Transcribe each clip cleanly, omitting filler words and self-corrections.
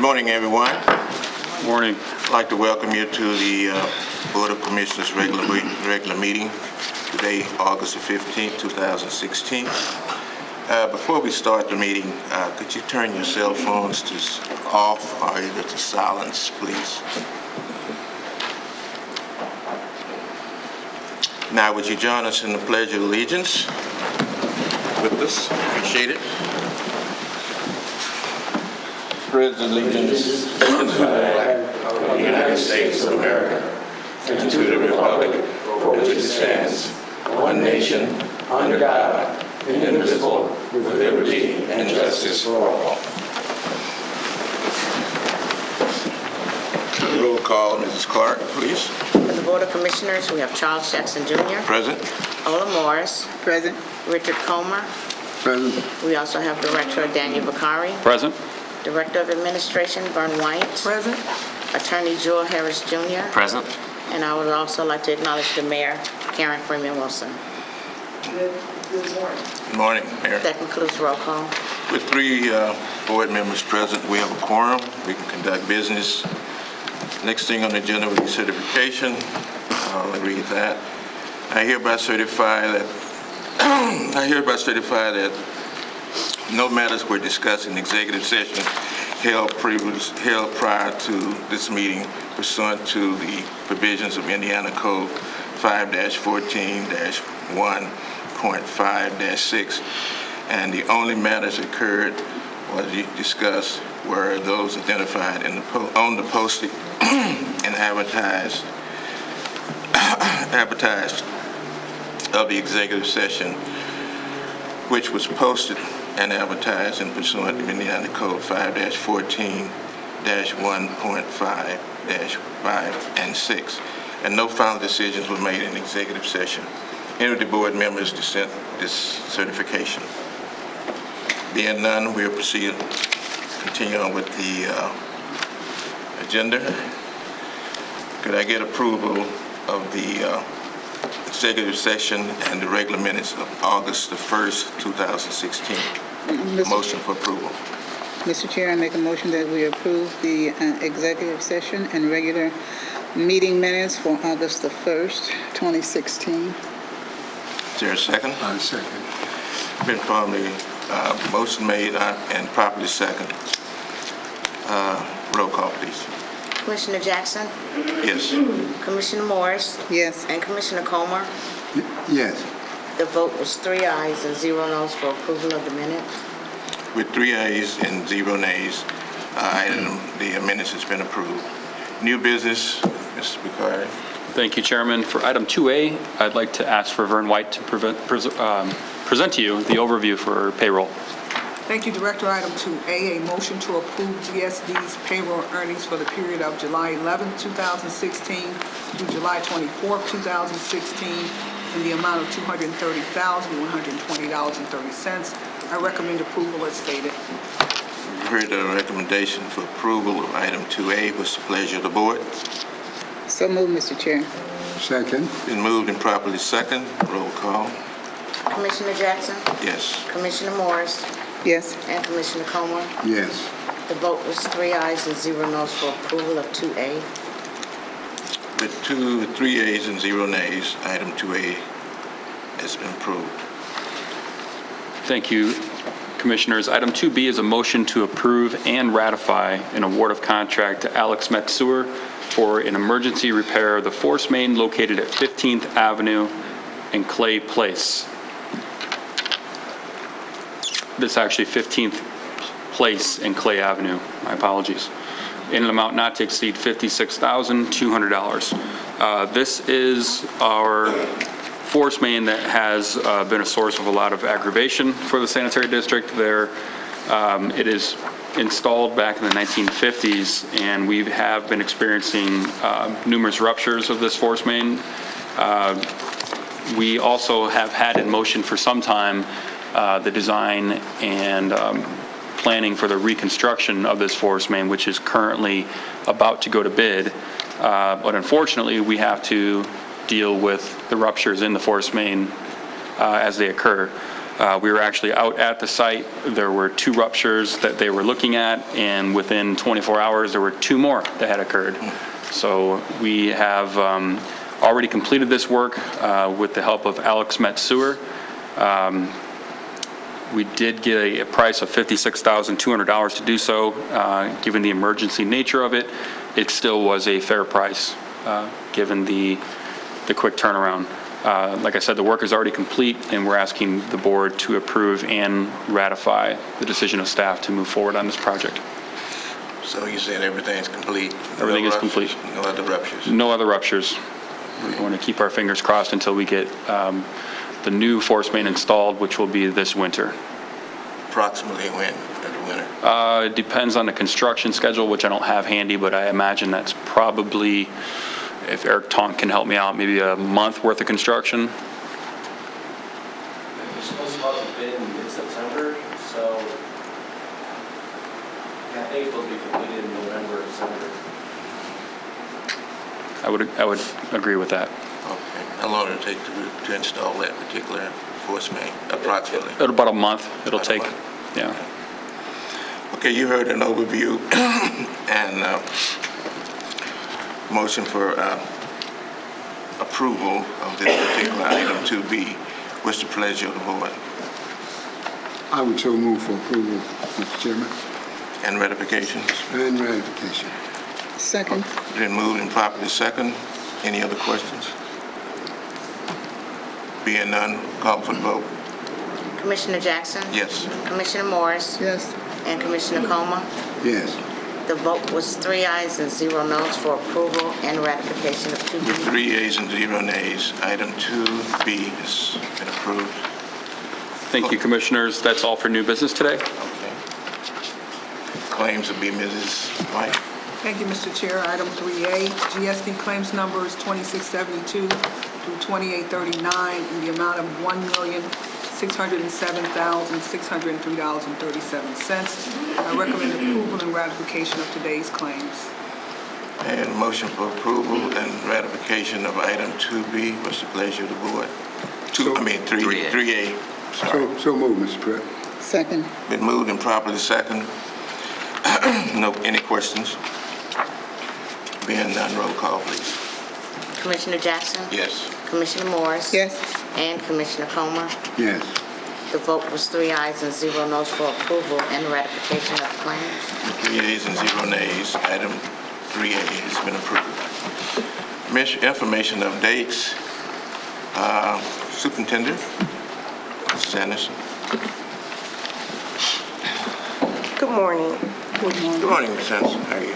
morning, everyone. Morning. I'd like to welcome you to the Board of Commissioners regular meeting today, August the 15th, 2016. Before we start the meeting, could you turn your cell phones to off or either to silence, please? Now, would you join us in the Pledge of Allegiance with us? Appreciate it. Pledge allegiance to the flag of the United States of America and to the republic for which it stands, one nation, under God, indivisible, with liberty and justice for all. Roll call, Mrs. Clark, please. For the Board of Commissioners, we have Charles Jackson Jr., Present. Ola Morris, Present. Richard Comer. Present. We also have Director Daniel Bakari, Present. Director of Administration Vern White, Present. Attorney Jewel Harris Jr., Present. and I would also like to acknowledge the Mayor, Karen Freeman Wilson. Good morning, Mayor. That concludes roll call. With 3 board members present, we have a quorum. We can conduct business. Next thing on the agenda will be certification. I'll read that. I hereby certify that no matters were discussed in executive session held prior to this meeting pursuant to the provisions of Indiana Code 5-14-1.5-6, and the only matters occurred or discussed were those identified on the posted and advertised of the executive session, which was posted and advertised in pursuant to Indiana Code 5-14-1.5-5 and 6, and no final decisions were made in executive session. Any of the board members dissent this certification? Being none, we'll continue on with the agenda. Could I get approval of the executive session and the regular minutes of August the 1st, 2016? Motion for approval. Mr. Chair, I make a motion that we approve the executive session and regular meeting minutes for August the 1st, 2016. Is there a second? I second. Been formally motion made and properly second. Roll call, please. Commissioner Jackson, Yes. Commissioner Morris, Yes. and Commissioner Comer. Yes. The vote was 3 ayes and 0 noes for approval of the minutes. With 3 ayes and 0 nays, the minutes has been approved. New business, Mr. Bakari. Thank you, Chairman. For item 2A, I'd like to ask for Vern White to present to you the overview for payroll. Thank you, Director. Item 2A, a motion to approve GSD's payroll earnings for the period of July 11, 2016 through July 24, 2016 in the amount of $230,120.30. I recommend approval as stated. You've heard the recommendation for approval of item 2A. What's the pleasure of the board? So moved, Mr. Chair. Second. Been moved and properly second. Roll call. Commissioner Jackson, Yes. Commissioner Morris, Yes. and Commissioner Comer. Yes. The vote was 3 ayes and 0 noes for approval of 2A. With 3 ayes and 0 nays, item 2A has been approved. Thank you, Commissioners. Item 2B is a motion to approve and ratify an award of contract to Alex Metzur for an emergency repair of the force main located at 15th Avenue and Clay Place. This is actually 15th Place and Clay Avenue. My apologies. In an amount not to exceed $56,200. This is our force main that has been a source of a lot of aggravation for the sanitary district. It is installed back in the 1950s, and we have been experiencing numerous ruptures of this force main. We also have had in motion for some time the design and planning for the reconstruction of this force main, which is currently about to go to bid. But unfortunately, we have to deal with the ruptures in the force main as they occur. We were actually out at the site. There were 2 ruptures that they were looking at, and within 24 hours, there were 2 more that had occurred. So we have already completed this work with the help of Alex Met Sewer. We did get a price of $56,200 to do so. Given the emergency nature of it, it still was a fair price, given the quick turnaround. Like I said, the work is already complete, and we're asking the board to approve and ratify the decision of staff to move forward on this project. So you said everything's complete? Everything is ruptures, complete. No other ruptures? No other ruptures. We're going to keep our fingers crossed until we get the new force main installed, which will be this winter. Approximately when, in the winter? It depends on the construction schedule, which I don't have handy, but I imagine that's probably, if Eric Tonk can help me out, maybe a month worth of construction. You're supposed to have bid in mid-September, so I think it's supposed to be completed in November or December. I would agree with that. Okay. How long did it take to install that particular force main, approximately? About a month it'll About a take. month. Yeah. Okay, you heard an overview and motion for approval of this particular item 2B. What's the pleasure of the board? I would so move for approval, Mr. Chairman, And ratifications? and ratification. Second. Been moved and properly second. Any other questions? Being none, call for the vote. Commissioner Jackson? Yes. Commissioner Morris? Yes. And Commissioner Coma? Yes. The vote was 3 ayes and 0 noes for approval and ratification of 2B. 3 yeas and 0 nays. Item 2B has been approved. Thank you, Commissioners. That's all for new business today. Okay. Claims will be Mrs. White. Thank you, Mr. Chair. Item 3A, GSD claims numbers 2672 through 2839 in the amount of $1,607,603.37. I recommend approval and ratification of today's claims. And motion for approval and ratification of item 2B. What's the pleasure of the board? 3A. Sorry. So move, Mr. President. Second. Been moved and properly second. No, any questions? Being none, roll call, please. Commissioner Jackson? Yes. Commissioner Morris? Yes. And Commissioner Coma? Yes. The vote was 3 ayes and 0 noes for approval and ratification of claims. 3 yeas and 0 nays. Item 3A has been approved. Information updates. Superintendent, Mrs. Anderson. Good morning. Good morning, Mrs. Anderson. How are you?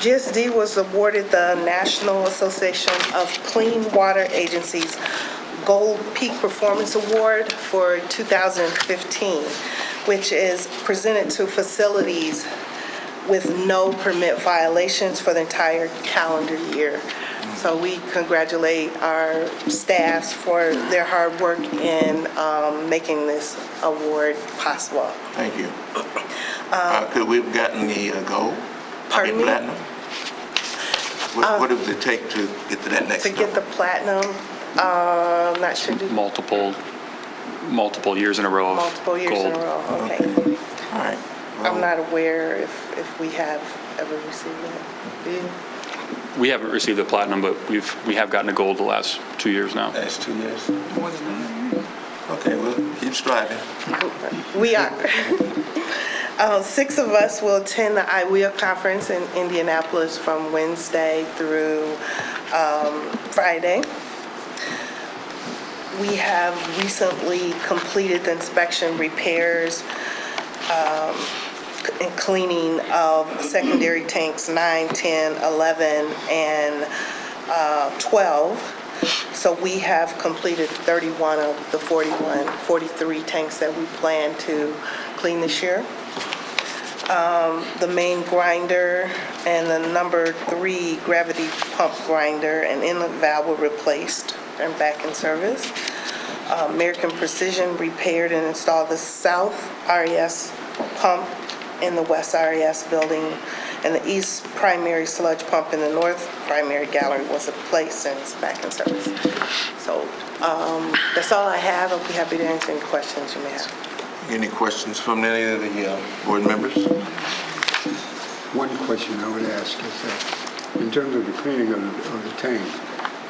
GSD was awarded the National Association of Clean Water Agencies Gold Peak Performance Award for 2015, which is presented to facilities with no permit violations for the entire calendar year. So we congratulate our staffs for their hard work in making this award possible. Thank you. Could we have gotten the gold? Pardon me? Platinum? What does it take to get to that next To level? get the platinum, I'm not sure, Multiple years in a row of multiple years in a gold. row, okay. All right. I'm not aware if we have ever received it. Do you? We haven't received the platinum, but we have gotten a gold the last 2 years now. That's 2 years. More than that. Okay, well, keep striving. We are. 6 of us will attend the IWEA conference in Indianapolis from Wednesday through Friday. We have recently completed the inspection, repairs, and cleaning of secondary tanks 9, 10, 11, and 12. So we have completed 31 of the 43 tanks that we plan to clean this year. The main grinder and the number 3 gravity pump grinder and inlet valve were replaced and back in service. American Precision repaired and installed the South RES pump in the West RES building, and the east primary sludge pump in the north primary gallery was placed and is back in service. So that's all I have. I'll be happy to answer any questions you may have. Any questions from any of the board members? One question I would ask is that, in terms of the cleaning of the tank,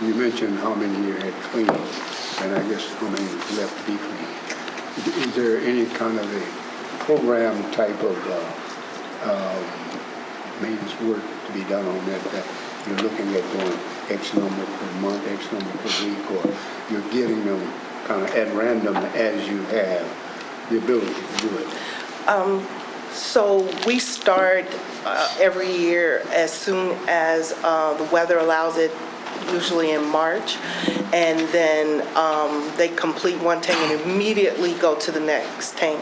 you mentioned how many you had cleaned, and I guess how many left to be cleaned. Is there any kind of a program type of maintenance work to be done on that you're looking at doing X number per month, X number per week, or you're getting them kind of at random as you have the ability to do it? So we start every year as soon as the weather allows it, usually in March, and then they complete one tank and immediately go to the next tank.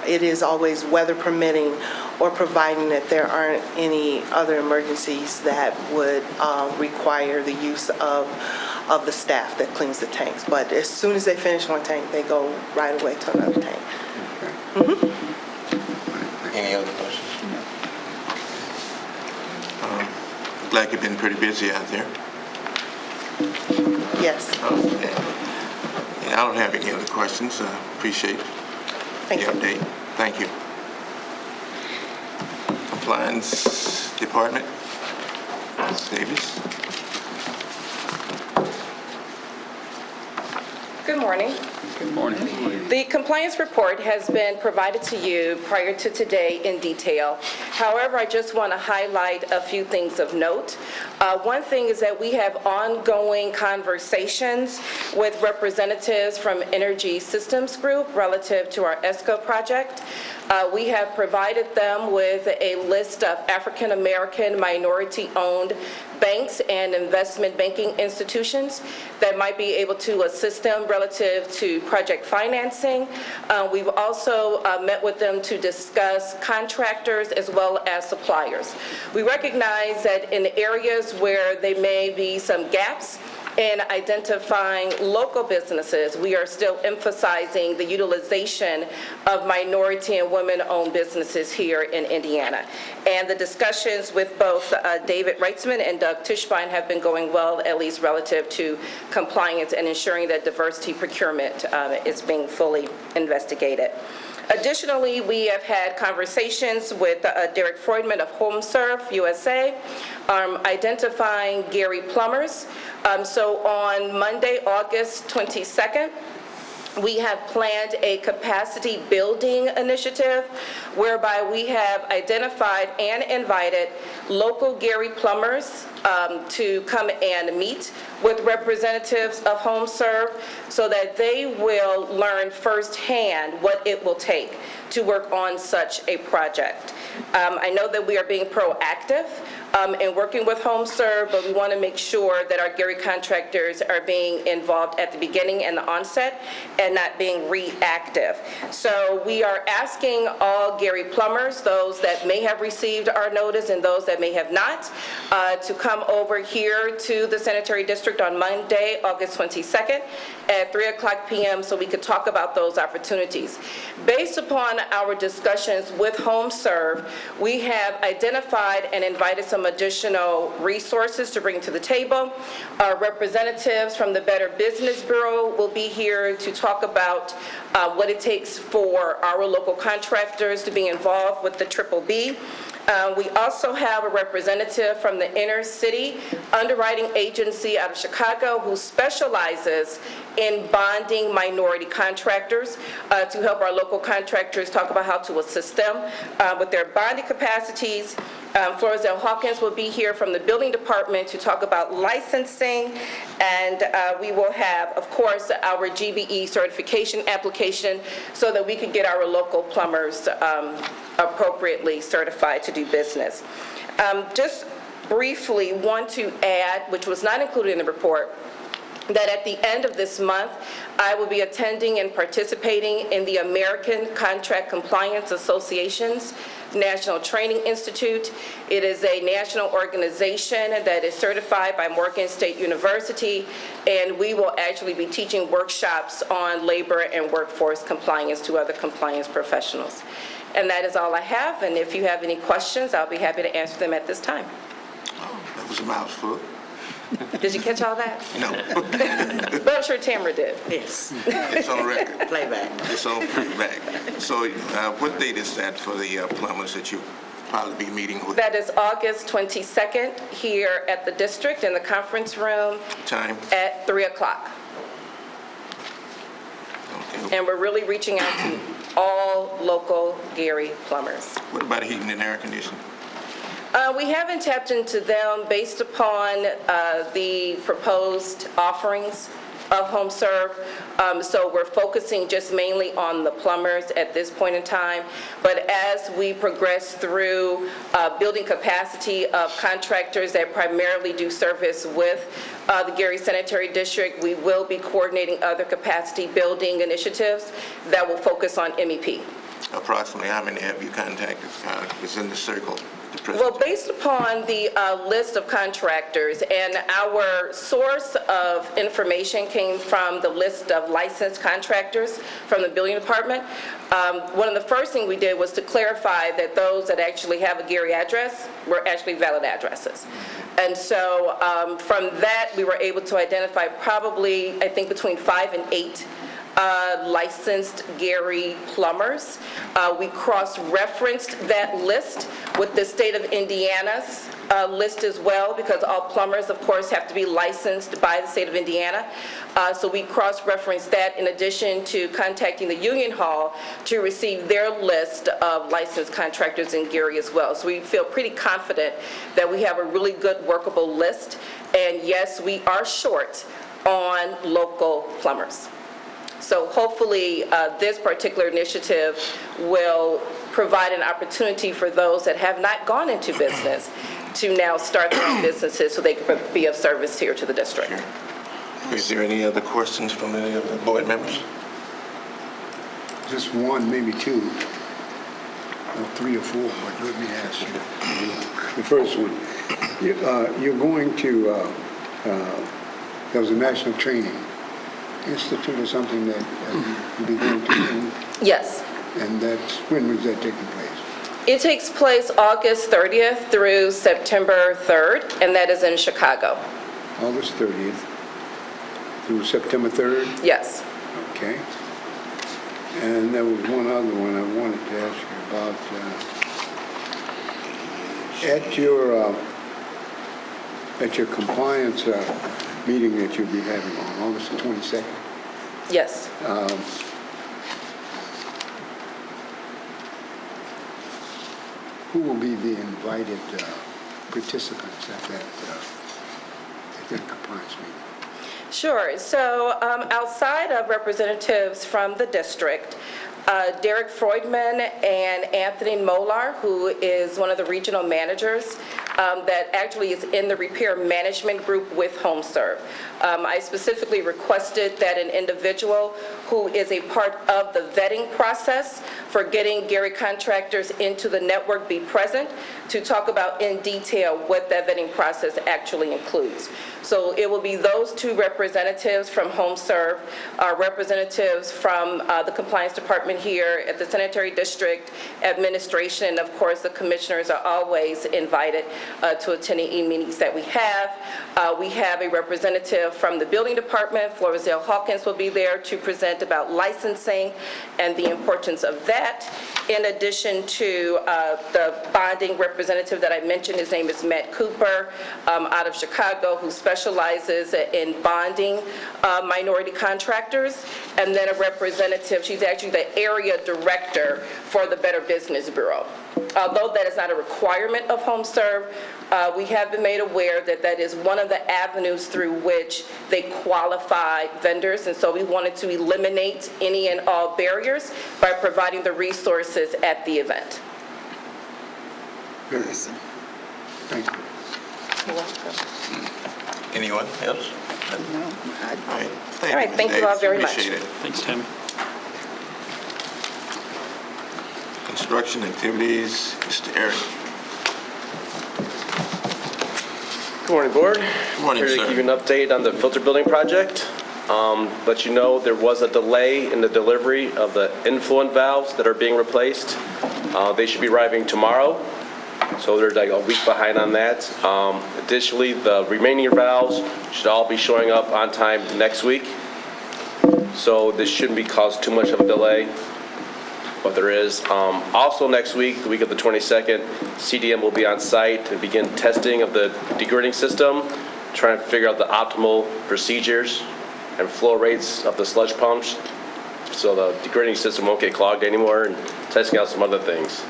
It is always weather permitting or providing that there aren't any other emergencies that would require the use of the staff that cleans the tanks. But as soon as they finish one tank, they go right away to another tank. Any other questions? Like you've been pretty busy out there. Yes. Okay. Yeah, I don't have any other questions. Appreciate Thank the you. update. Thank you. Compliance Department, Ms. Davis. Good morning. Good morning. The compliance report has been provided to you prior to today in detail. However, I just want to highlight a few things of note. One thing is that we have ongoing conversations with representatives from Energy Systems Group relative to our ESCO project. We have provided them with a list of African-American minority-owned banks and investment banking institutions that might be able to assist them relative to project financing. We've also met with them to discuss contractors as well as suppliers. We recognize that in areas where there may be some gaps in identifying local businesses, we are still emphasizing the utilization of minority and women-owned businesses here in Indiana. And the discussions with both David Reitzman and Doug Tischbein have been going well, at least relative to compliance and ensuring that diversity procurement is being fully investigated. Additionally, we have had conversations with Derek Freudman of HomeServe USA, identifying Gary plumbers. So on Monday, August 22nd, we have planned a capacity building initiative whereby we have identified and invited local Gary plumbers to come and meet with representatives of HomeServe so that they will learn firsthand what it will take to work on such a project. I know that we are being proactive in working with HomeServe, but we want to make sure that our Gary contractors are being involved at the beginning and the onset and not being reactive. So we are asking all Gary plumbers, those that may have received our notice and those that may have not, to come over here to the Sanitary District on Monday, August 22nd at 3:00 p.m. so we could talk about those opportunities. Based upon our discussions with HomeServe, we have identified and invited some additional resources to bring to the table. Our representatives from the Better Business Bureau will be here to talk about what it takes for our local contractors to be involved with the BBB. We also have a representative from the Inner City Underwriting Agency out of Chicago who specializes in bonding minority contractors to help our local contractors talk about how to assist them with their bonding capacities. Florzell Hawkins will be here from the Building Department to talk about licensing, and we will have, of course, our GBE certification application so that we can get our local plumbers appropriately certified to do business. Just briefly want to add, which was not included in the report, that at the end of this month, I will be attending and participating in the American Contract Compliance Association's National Training Institute. It is a national organization that is certified by Morgan State University, and we will actually be teaching workshops on labor and workforce compliance to other compliance professionals. And that is all I have, and if you have any questions, I'll be happy to answer them at this time. Oh, that was a mouthful. Did you catch all that? No. But I'm sure Tamara did. Yes, It's on record. playback. It's on back. So what date is that for the plumbers that you probably be meeting with? That is August 22nd here at the district in the conference room Time? at 3 o'clock. Okay. And we're really reaching out to all local Gary plumbers. What about heating and air conditioning? We haven't tapped into them based upon the proposed offerings of HomeServe. So we're focusing just mainly on the plumbers at this point in time. But as we progress through building capacity of contractors that primarily do service with the Gary Sanitary District, we will be coordinating other capacity building initiatives that will focus on MEP. Approximately how many have you contacted? Is in the circle? Well, based upon the list of contractors, and our source of information came from the list of licensed contractors from the building department, one of the first things we did was to clarify that those that actually have a Gary address were actually valid addresses. And so from that, we were able to identify probably, I think, between 5 and 8 licensed Gary plumbers. We cross-referenced that list with the state of Indiana's list as well, because all plumbers, of course, have to be licensed by the state of Indiana. So we cross-referenced that in addition to contacting the Union Hall to receive their list of licensed contractors in Gary as well. So we feel pretty confident that we have a really good workable list. And yes, we are short on local plumbers. So hopefully, this particular initiative will provide an opportunity for those that have not gone into business to now start their own businesses so they can be of service here to the district. Is there any other questions from any of the board members? Just one, maybe two, or 3 or 4, but let me ask you. The first one, you're going to, there was a national training institute or something that you'll be going to, Yes. and that's, when was that taking place? It takes place August 30th through September 3rd, and that is in Chicago. August 30th through September 3rd? Yes. Okay. And there was one other one I wanted to ask you about. At your compliance meeting that you'll be having on August 22nd, Yes. who will be the invited participants at that compliance meeting? Sure. So outside of representatives from the district, Derek Freudman and Anthony Molar, who is one of the regional managers that actually is in the repair management group with HomeServe. I specifically requested that an individual who is a part of the vetting process for getting Gary contractors into the network be present to talk about in detail what that vetting process actually includes. So it will be those 2 representatives from HomeServe, representatives from the compliance department here at the sanitary district, administration, and of course the commissioners are always invited to attend any meetings that we have. We have a representative from the building department, Florizelle Hawkins will be there to present about licensing and the importance of that. In addition to the bonding representative that I mentioned, his name is Matt Cooper out of Chicago, who specializes in bonding minority contractors. And then a representative, she's actually the area director for the Better Business Bureau. Although that is not a requirement of HomeServe, we have been made aware that that is one of the avenues through which they qualify vendors, and so we wanted to eliminate any and all barriers by providing the resources at the event. Very good. Thank you. You're welcome. Anyone else? No, All right, thank you all very much. Appreciate it. Thanks, Tammy. Construction activities, Mr. Eric. Good morning, Board. Good morning, Here sir. to give you an update on the filter building project. Let you know there was a delay in the delivery of the influent valves that are being replaced. They should be arriving tomorrow, so they're like a week behind on that. Additionally, the remaining valves should all be showing up on time next week, so this shouldn't be caused too much of a delay, but there is. Also next week, the week of the 22nd, CDM will be on site and begin testing of the degrading system, trying to figure out the optimal procedures and flow rates of the sludge pumps, so the degrading system won't get clogged anymore, and testing out some other things.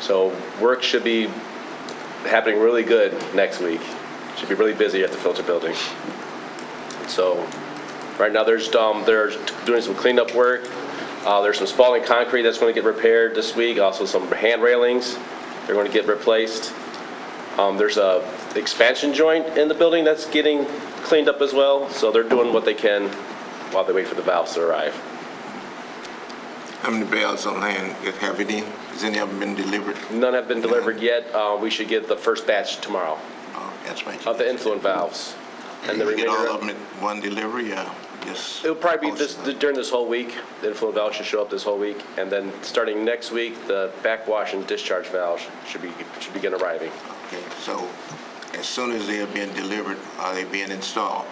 So work should be happening really good next week. Should be really busy at the filter building. So right now they're doing some cleanup work. There's some spalling concrete that's going to get repaired this week. Also some hand railings, they're going to get replaced. There's a expansion joint in the building that's getting cleaned up as well. So they're doing what they can while they wait for the valves to arrive. How many valves on hand have any? Has any of them been delivered? None have been delivered yet. We should get the first batch tomorrow Oh, that's right. of the influent valves. And the You get all remainder, of them in one delivery, yes? it'll probably be during this whole week. The influent valves should show up this whole week. And then starting next week, the backwash and discharge valves should begin arriving. Okay, so as soon as they are being delivered, are they being installed?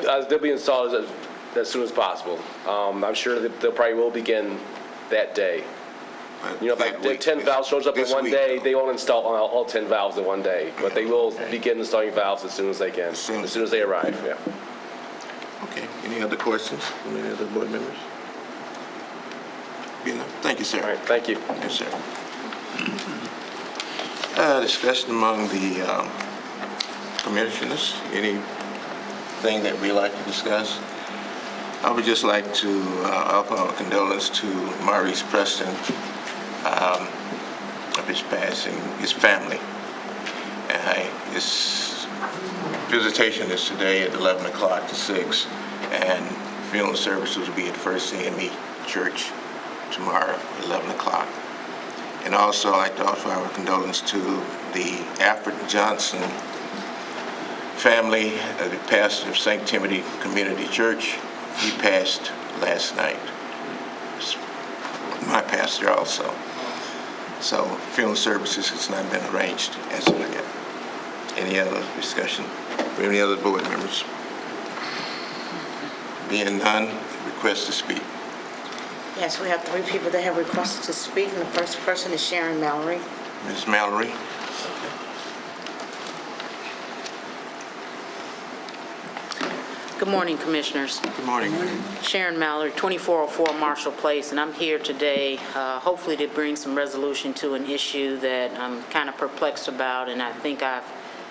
They'll be installed as soon as possible. I'm sure that they probably will begin that day. You know, if 10 valves shows up in one day, they won't install all 10 valves in one day, but they will begin installing valves as soon as they can, as soon as they arrive, yeah. Okay, any other questions from any other board members? Thank you, sir. All right, thank you. Yes, sir. Discussion among the commissioners, anything that we like to discuss? I would just like to offer our condolence to Maurice Preston of his passing, his family. His visitation is today at 11 o'clock to 6, and funeral services will be at First AME Church tomorrow at 11 o'clock. And also I'd like to offer our condolence to the Alfred Johnson family, the pastor of St. Timothy Community Church. He passed last night. My pastor also. So funeral services has not been arranged as of yet. Any other discussion from any other board members? Being none, request to speak. Yes, we have 3 people that have requested to speak, and the first person is Sharon Mallory. Ms. Mallory? Good morning, Commissioners. Good morning. Sharon Mallory, 2404 Marshall Place, and I'm here today hopefully to bring some resolution to an issue that I'm kind of perplexed about, and I think I've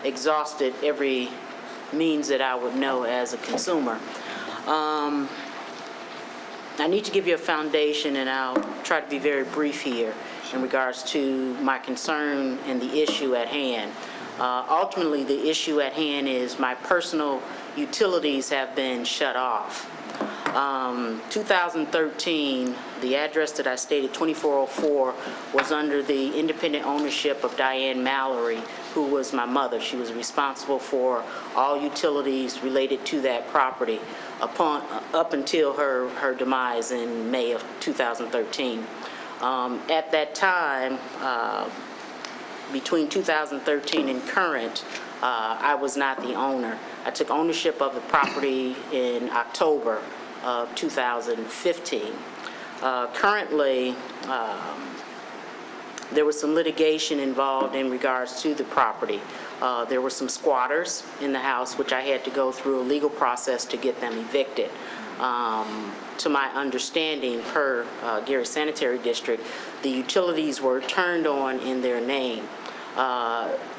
exhausted every means that I would know as a consumer. I need to give you a foundation, and I'll try to be very brief here in regards to my concern and the issue at hand. Ultimately, the issue at hand is my personal utilities have been shut off. 2013, the address that I stated, 2404, was under the independent ownership of Diane Mallory, who was my mother. She was responsible for all utilities related to that property up until her demise in May of 2013. At that time, between 2013 and current, I was not the owner. I took ownership of the property in October of 2015. Currently, there was some litigation involved in regards to the property. There were some squatters in the house, which I had to go through a legal process to get them evicted. To my understanding, per Gary Sanitary District, the utilities were turned on in their name.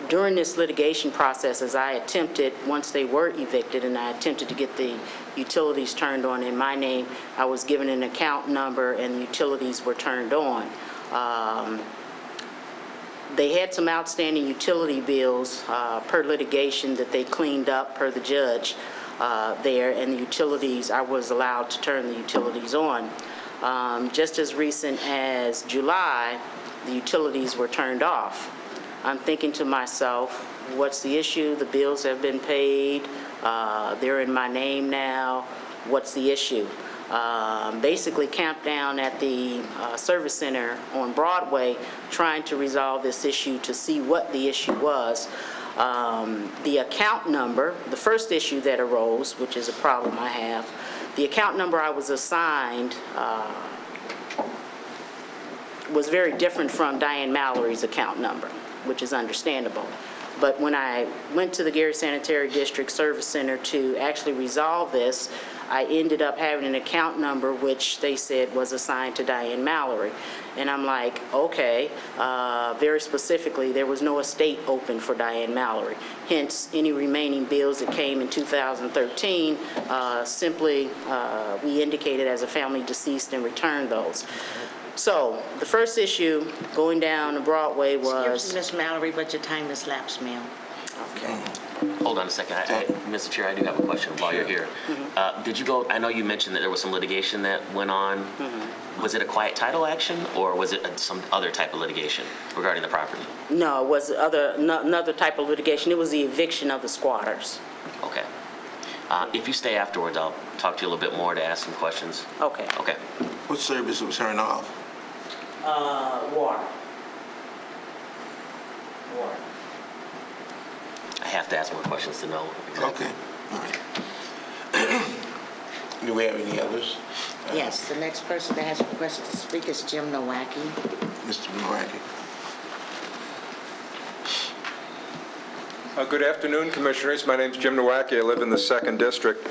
During this litigation process, as I attempted, once they were evicted and I attempted to get the utilities turned on in my name, I was given an account number and the utilities were turned on. They had some outstanding utility bills per litigation that they cleaned up per the judge there, and the utilities, I was allowed to turn the utilities on. Just as recent as July, the utilities were turned off. I'm thinking to myself, what's the issue? The bills have been paid. They're in my name now. What's the issue? basically camped down at the service center on Broadway trying to resolve this issue to see what the issue was. The account number, the first issue that arose, which is a problem I have, the account number I was assigned was very different from Diane Mallory's account number, which is understandable. But when I went to the Gary Sanitary District Service Center to actually resolve this, I ended up having an account number which they said was assigned to Diane Mallory. And I'm like, okay, very specifically, there was no estate open for Diane Mallory. Hence, any remaining bills that came in 2013, simply we indicated as a family deceased and returned those. So the first issue going down to Broadway was... Excuse me, Ms. Mallory, but your time has lapsed, ma'am. Okay. Hold on a second. Mr. Chair, I do have a question while you're here. Did you go, I know you mentioned that there was some litigation that went on. Was it a quiet title action, or was it some other type of litigation regarding the property? No, it was another type of litigation. It was the eviction of the squatters. Okay. If you stay afterwards, I'll talk to you a little bit more to ask some questions. Okay. Okay. What service was turned off? Water. Water. I have to ask more questions to know exactly. Okay, all right. Do we have any others? Yes, the next person that has requested to speak is Jim Nowacki. Mr. Nowacki. Good afternoon, Commissioners. My name is Jim Nowacki. I live in the 2nd District.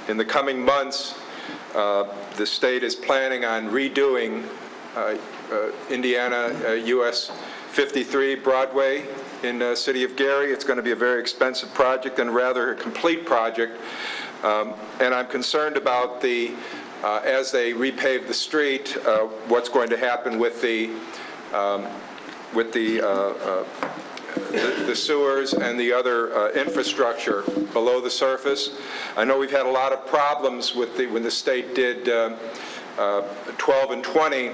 In the coming months, the state is planning on redoing Indiana US 53 Broadway in the city of Gary. It's going to be a very expensive project and rather a complete project. And I'm concerned about the, as they repave the street, what's going to happen with the sewers and the other infrastructure below the surface. I know we've had a lot of problems with when the state did 12 and 20,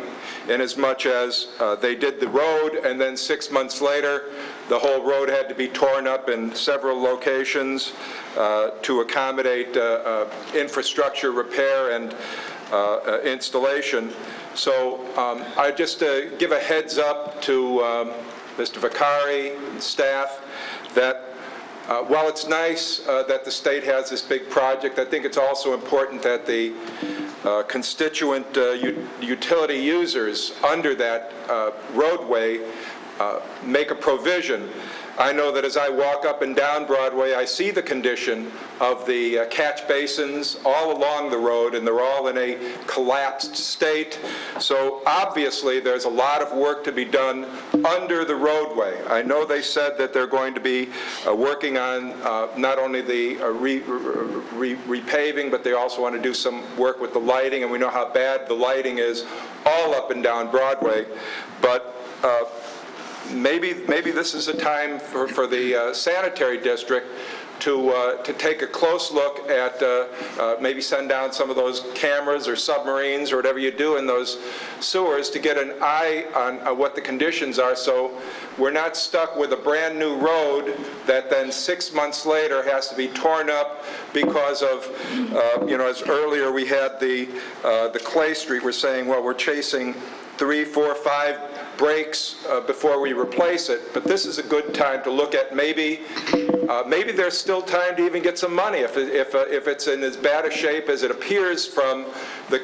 in as much as they did the road, and then 6 months later, the whole road had to be torn up in several locations to accommodate infrastructure repair and installation. So I just give a heads up to Mr. Vicari and staff that while it's nice that the state has this big project, I think it's also important that the constituent utility users under that roadway make a provision. I know that as I walk up and down Broadway, I see the condition of the catch basins all along the road, and they're all in a collapsed state. So obviously, there's a lot of work to be done under the roadway. I know they said that they're going to be working on not only the repaving, but they also want to do some work with the lighting, and we know how bad the lighting is all up and down Broadway. But maybe this is a time for the sanitary district to take a close look at maybe send down some of those cameras or submarines or whatever you do in those sewers to get an eye on what the conditions are, so we're not stuck with a brand new road that then 6 months later has to be torn up because of, as earlier we had the Clay Street, we're saying, well, we're chasing 3, 4, 5 breaks before we replace it, but this is a good time to look at maybe there's still time to even get some money if it's in as bad a shape as it appears from the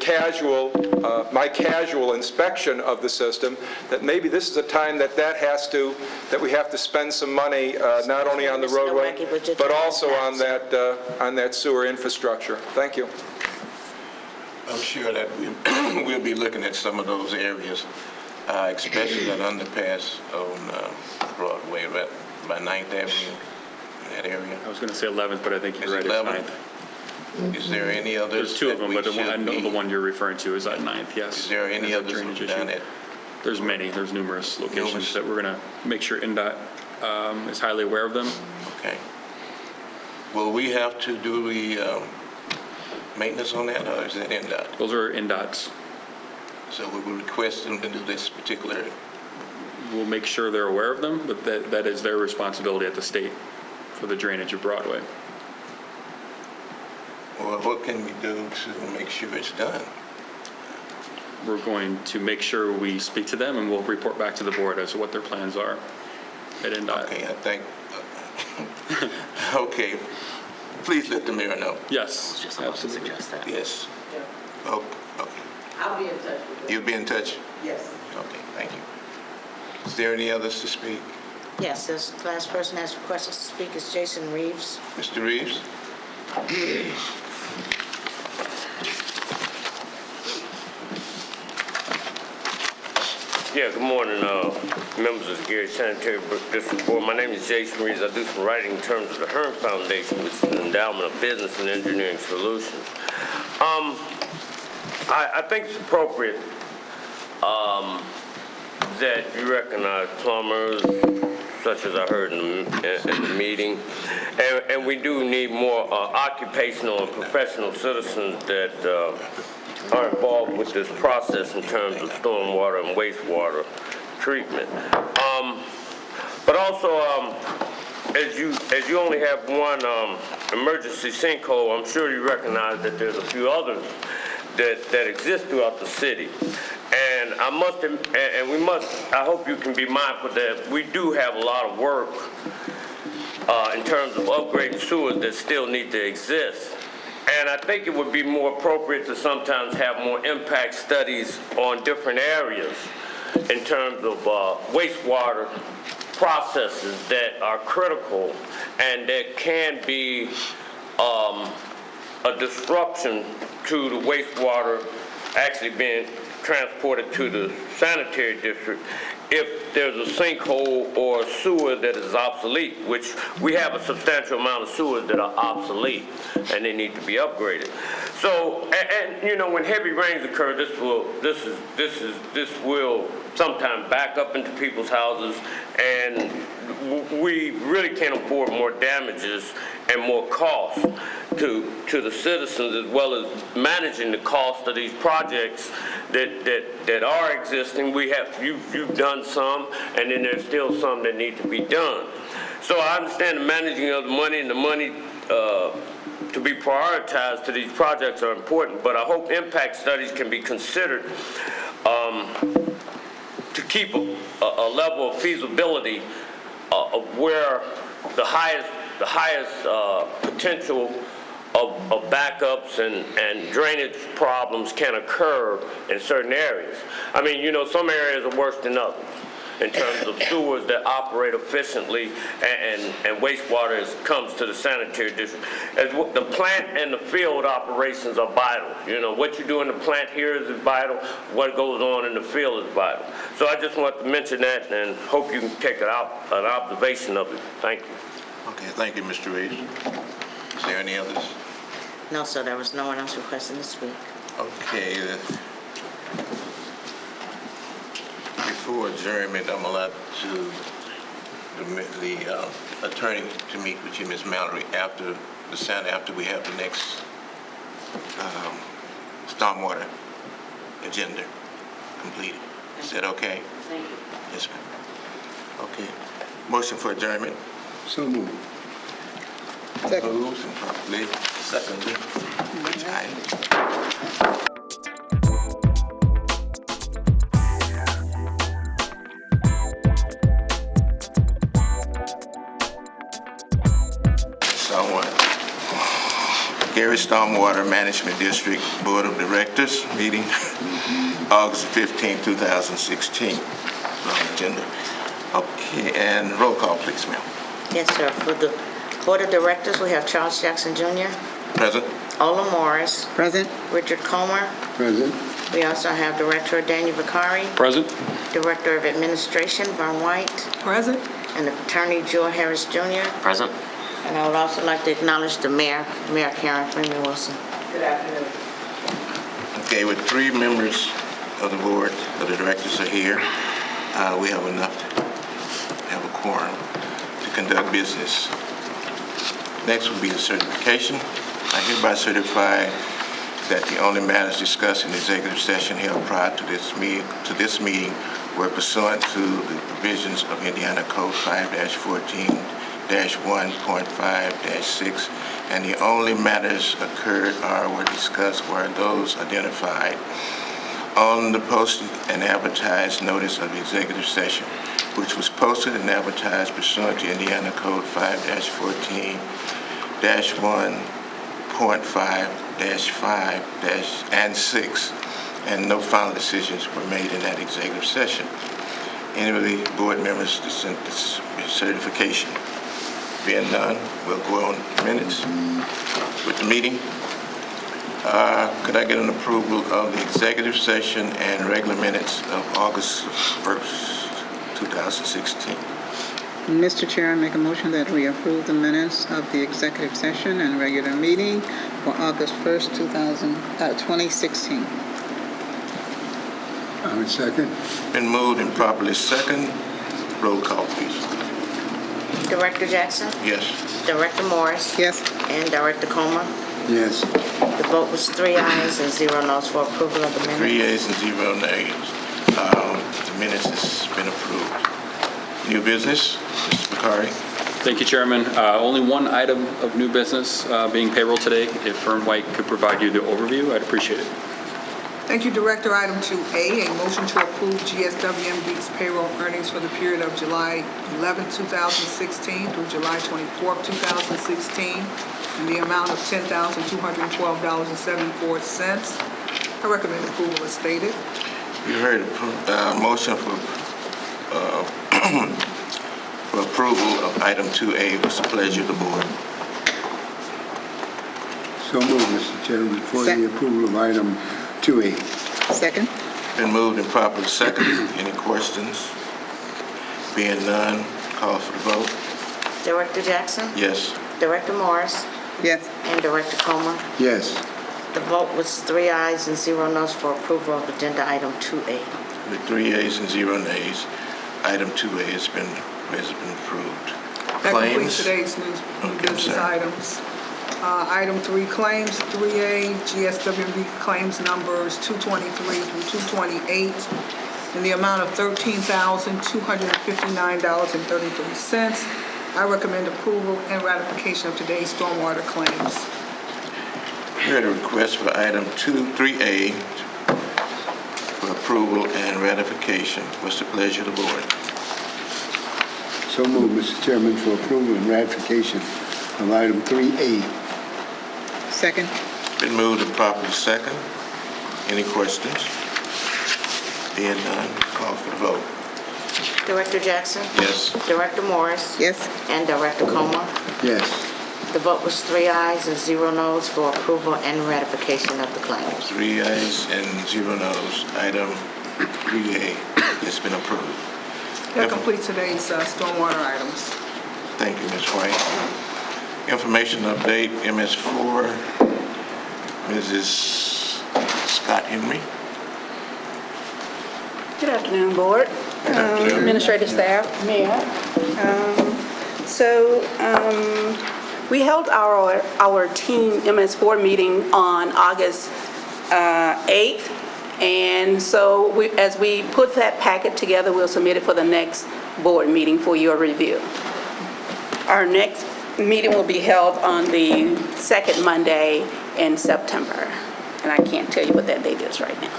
my casual inspection of the system, that maybe this is a time that we have to spend some money not only on the roadway but also on that sewer infrastructure. Thank you. I'm sure that we'll be looking at some of those areas, especially that underpass on Broadway, right by 9th Avenue, that area. I was going to say 11th, but I think you're right, it's 9th. Is there any others? There's two of them, but I know the one you're referring to is at 9th, yes. Is there any others down at? There's many. There's numerous locations that we're going to make sure NDOT is highly aware of them. Okay. Will we have to do the maintenance on that, or is that NDOT? Those are NDOT's. So we will request them to do this particular. We'll make sure they're aware of them, but that is their responsibility at the state for the drainage of Broadway. Well, what can we do to make sure it's done? We're going to make sure we speak to them, and we'll report back to the board as to what their plans are at NDOT. Okay, I think, okay, please let the mayor know. Yes, Just about to absolutely. suggest that. Yes. Oh, okay. I'll be in touch with you. You'll be in touch? Yes. Okay, thank you. Is there any others to speak? Yes, this last person has requested to speak is Jason Reeves. Mr. Reeves? Yeah, good morning, members of the Gary Sanitary District Board. My name is Jason Reeves. I do some writing in terms of the Hearn Foundation, which is an endowment of business and engineering solutions. I think it's appropriate that you recognize plumbers, such as I heard in the meeting, and we do need more occupational and professional citizens that are involved with this process in terms of stormwater and wastewater treatment. But also, as you only have one emergency sinkhole, I'm sure you recognize that there's a few others that exist throughout the city. And I hope you can be mindful that we do have a lot of work in terms of upgrading sewers that still need to exist. And I think it would be more appropriate to sometimes have more impact studies on different areas in terms of wastewater processes that are critical and that can be a disruption to the wastewater actually being transported to the sanitary district if there's a sinkhole or a sewer that is obsolete, which we have a substantial amount of sewers that are obsolete and they need to be upgraded. So, and you know, when heavy rains occur, this will sometimes back up into people's houses, and we really can't afford more damages and more costs to the citizens, as well as managing the cost of these projects that are existing. You've done some, and then there's still some that need to be done. So I understand the managing of the money and the money to be prioritized to these projects are important, but I hope impact studies can be considered to keep a level of feasibility of where the highest potential of backups and drainage problems can occur in certain areas. I mean, you know, some areas are worse than others in terms of sewers that operate efficiently and wastewater comes to the sanitary district. As the plant and the field operations are vital. You know, what you do in the plant here is vital. What goes on in the field is vital. So I just want to mention that and hope you can take an observation of it. Thank you. Okay, thank you, Mr. Reeves. Is there any others? No, sir, there was no one else requesting to speak. Okay. Before adjournment, I'm allowed to the attorney to meet with you, Ms. Mallory, after we have the next stormwater agenda completed. Is that okay? Thank you. Yes, ma'am. Okay. Motion for adjournment. So moved. Second. Moved and properly seconded. Gary Stormwater Management District Board of Directors meeting, August 15, 2016. On agenda. Okay, and roll call, please, ma'am. Yes, sir. For the Board of Directors, we have Charles Jackson Jr., Present. Ola Morris, Present. Richard Comer. Present. We also have Director Daniel Vicari, Present? Director of Administration, Vern White, Present? and Attorney Joe Harris Jr. Present? And I would also like to acknowledge the Mayor Karen Freeman Wilson. Good afternoon. Okay, with 3 members of the board of the directors are here, we have enough to have a quorum to conduct business. Next will be the certification. I hereby certify that the only matters discussed in the executive session held prior to this meeting were pursuant to the provisions of Indiana Code 5-14 4-1.5-6, and the only matters occurred or were discussed were those identified on the posted and advertised notice of executive session, which was posted and advertised pursuant to Indiana Code 5-14-1.5-5-and-6, and no final decisions were made in that executive session. Any of the board members dissent this certification? Being none, we'll go on minutes with the meeting. Could I get an approval of the executive session and regular minutes of August 1st, 2016? Mr. Chair, I make a motion that we approve the minutes of the executive session and regular meeting for August 1st, 2016. I would second. Been moved and properly second. Roll call, please. Director Jackson? Yes. Director Morris? Yes. And Director Comer? Yes. The vote was 3 ayes and 0 noes for approval of the minutes. 3 ayes and 0 nays. The minutes has been approved. New business, Mr. Bakari. Thank you, Chairman. Only one item of new business being payroll today. If Fern White could provide you the overview, I'd appreciate it. Thank you, Director. Item 2A, a motion to approve GSWMB's payroll earnings for the period of July 11, 2016 through July 24, 2016, in the amount of $10,212.74. I recommend approval as stated. You heard a motion for approval of item 2A. What's the pleasure of the board? So moved, Mr. Chairman, for the approval of item 2A. Second. Been moved and properly second. Any questions? Being none, call for the vote. Director Jackson? Yes. Director Morris? Yes. And Director Comer? Yes. The vote was 3 ayes and 0 noes for approval of agenda item 2A. With 3 ayes and 0 nays, item 2A has been approved. That completes Claims? today's new Okay, business sir. items. Item 3, claims. 3A, GSWMB claims numbers 223 through 228 in the amount of $13,259.33. I recommend approval and ratification of today's stormwater claims. We had a request for item 3A for approval and ratification. What's the pleasure of the board? So moved, Mr. Chairman, for approval and ratification of item 3A. Second. Been moved and properly second. Any questions? Being none, call for the vote. Director Jackson? Yes. Director Morris? Yes. And Director Comer? Yes. The vote was 3 ayes and 0 noes for approval and ratification of the claims. 3 ayes and 0 noes. Item 3A has been approved. That completes today's stormwater items. Thank you, Ms. White. Information update, MS4, Mrs. Scott Henry. Good afternoon, Board. Administrative staff, Mayor. We held our team MS4 meeting on August 8th, and so as we put that packet together, we'll submit it for the next board meeting for your review. Our next meeting will be held on the second Monday in September, and I can't tell you what that date is right now.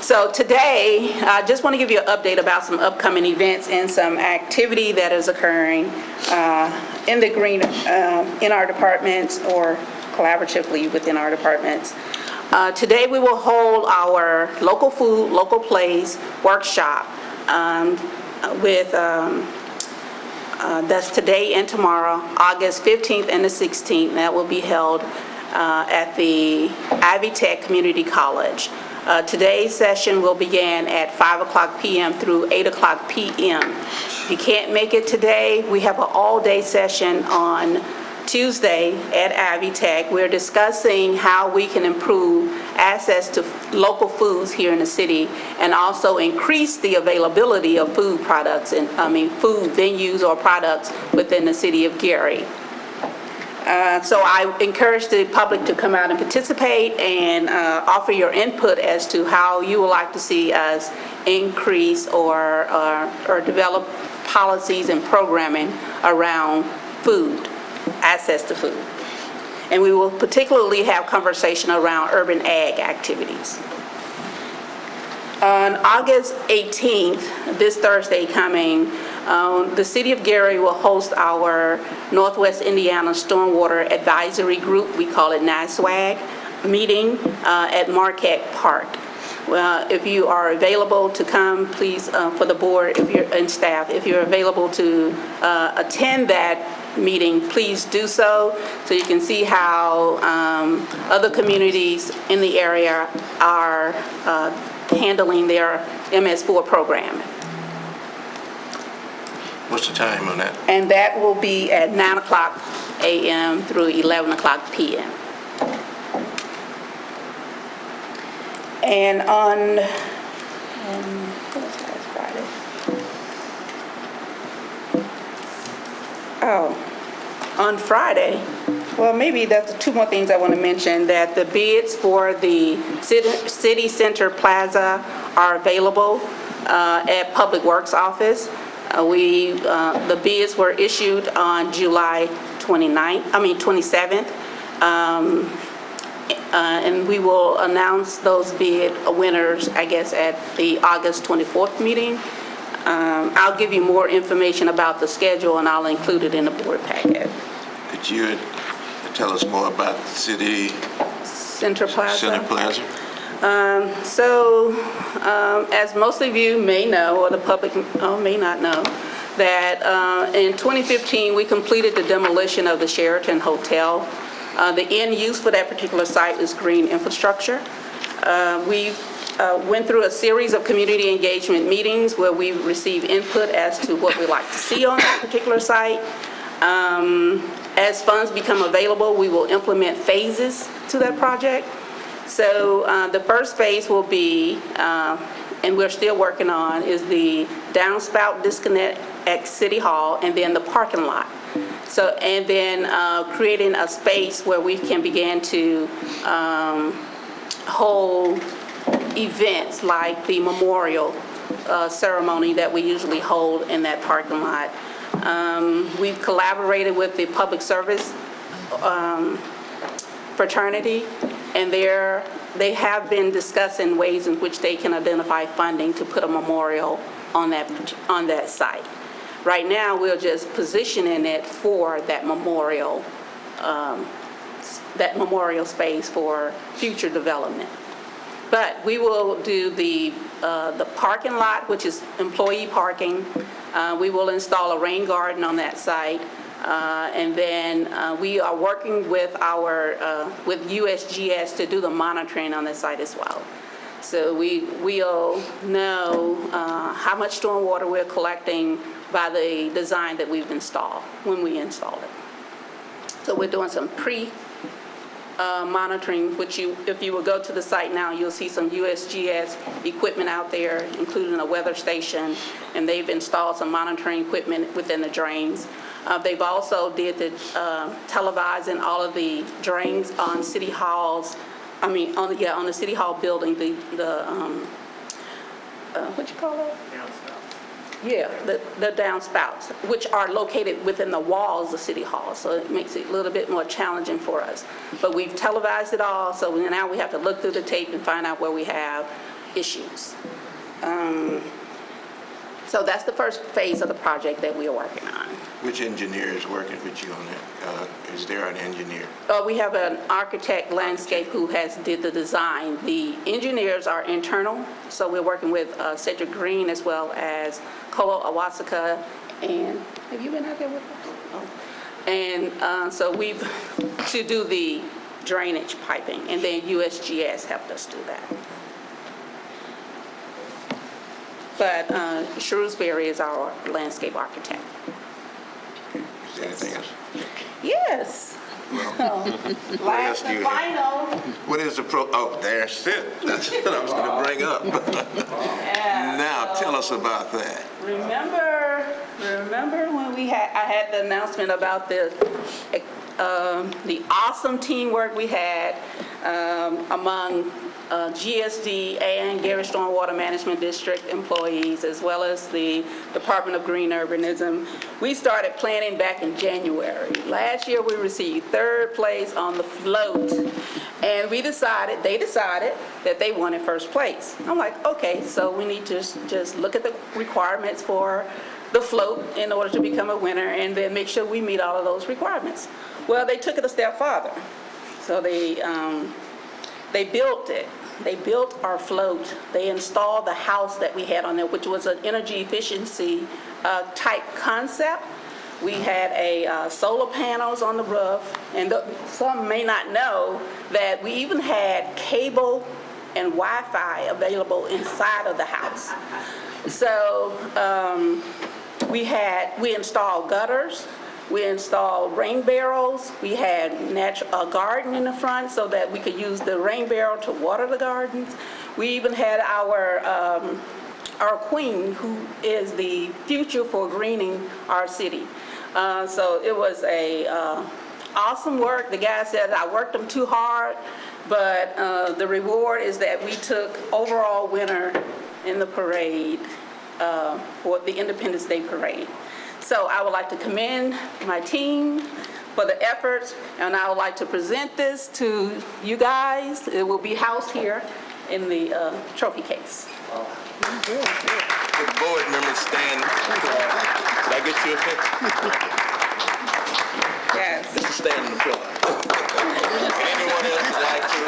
So today, I just want to give you an update about some upcoming events and some activity that is occurring in the green, in our departments or collaboratively within our departments. Today, we will hold our local food, local place workshop with, that's today and tomorrow, August 15th and the 16th. That will be held at the Ivy Tech Community College. Today's session will begin at 5:00 p.m. through 8:00 p.m. If you can't make it today, we have an all-day session on Tuesday at Ivy Tech. We're discussing how we can improve access to local foods here in the city and also increase the availability of food products and, food venues or products within the city of Gary. So I encourage the public to come out and participate and offer your input as to how you would like to see us increase or develop policies and programming around food, access to food. And we will particularly have conversation around urban ag activities. On August 18th, this Thursday coming, the City of Gary will host our Northwest Indiana Stormwater Advisory Group, we call it NISWAG, meeting at Marquette Park. Well, if you are available to come, please, for the board and staff, if you're available to attend that meeting, please do so you can see how other communities in the area are handling their MS4 program. What's the time on that? And that will be at 9 o'clock a.m. through 11 o'clock p.m. And on, what was last Friday? Oh, on Friday, well, maybe that's two more things I want to mention, that the bids for the City Center Plaza are available at Public Works Office. The bids were issued on July 27th. And we will announce those bid winners, I guess, at the August 24th meeting. I'll give you more information about the schedule, and I'll include it in the board packet. Could you tell us more about the City Center Plaza? Center Plaza? As most of you may know, or the public may not know, that in 2015, we completed the demolition of the Sheraton Hotel. The end use for that particular site is green infrastructure. We went through a series of community engagement meetings where we received input as to what we'd like to see on that particular site. As funds become available, we will implement phases to that project. So the first phase will be, and we're still working on, is the downspout disconnect at City Hall and then the parking lot. So, and then creating a space where we can begin to hold events like the memorial ceremony that we usually hold in that parking lot. We've collaborated with the public service fraternity, and they have been discussing ways in which they can identify funding to put a memorial on that site. Right now, we're just positioning it for that memorial space for future development. But we will do the parking lot, which is employee parking. We will install a rain garden on that site. And then we are working with with USGS to do the monitoring on this site as well. So we'll know how much stormwater we're collecting by the design that we've installed when we install it. So we're doing some monitoring, which if you will go to the site now, you'll see some USGS equipment out there, including a weather station, and they've installed some monitoring equipment within the drains. They've also did the televising all of the drains on City Hall's, on the City Hall building, what you call that? Yeah, the downspouts, which are located within the walls of City Hall, so it makes it a little bit more challenging for us. But we've televised it all, so now we have to look through the tape and find out where we have issues. So that's the first phase of the project that we are working on. Which engineer is working with you on that? Is there an engineer? We have an architect landscape who did the design. The engineers are internal, so we're working with Cedric Green as well as Kolo Awasaka. And have you been out there with us? Oh. And so to do the drainage piping, and then USGS helped us do that. But Shrewsbury is our landscape architect. Is there anything else? Yes. Last and final. What is the oh, there's it. That's what I was going to bring up. Now, tell us about that. Remember when I had the announcement about the awesome teamwork we had among GSD and Gary Stormwater Management District employees, as well as the Department of Green Urbanism. We started planning back in January. Last year, we received third place on the float, and they decided that they wanted first place. I'm like, okay, so we need to just look at the requirements for the float in order to become a winner, and then make sure we meet all of those requirements. Well, they took it a step farther. So they built it. They built our float. They installed the house that we had on there, which was an energy efficiency type concept. We had solar panels on the roof, and some may not know that we even had cable and Wi-Fi available inside of the house. So we installed gutters. We installed rain barrels. We had a garden in the front so that we could use the rain barrel to water the gardens. We even had our queen, who is the future for greening our city. So it was awesome work. The guy said I worked them too hard, but the reward is that we took overall winner in the parade, for the Independence Day Parade. So I would like to commend my team for the efforts, and I would like to present this to you guys. It will be housed here in the trophy case. Would the board members stand? Did I get you a picture? Yes. Just stand on the floor. Anyone else would like to?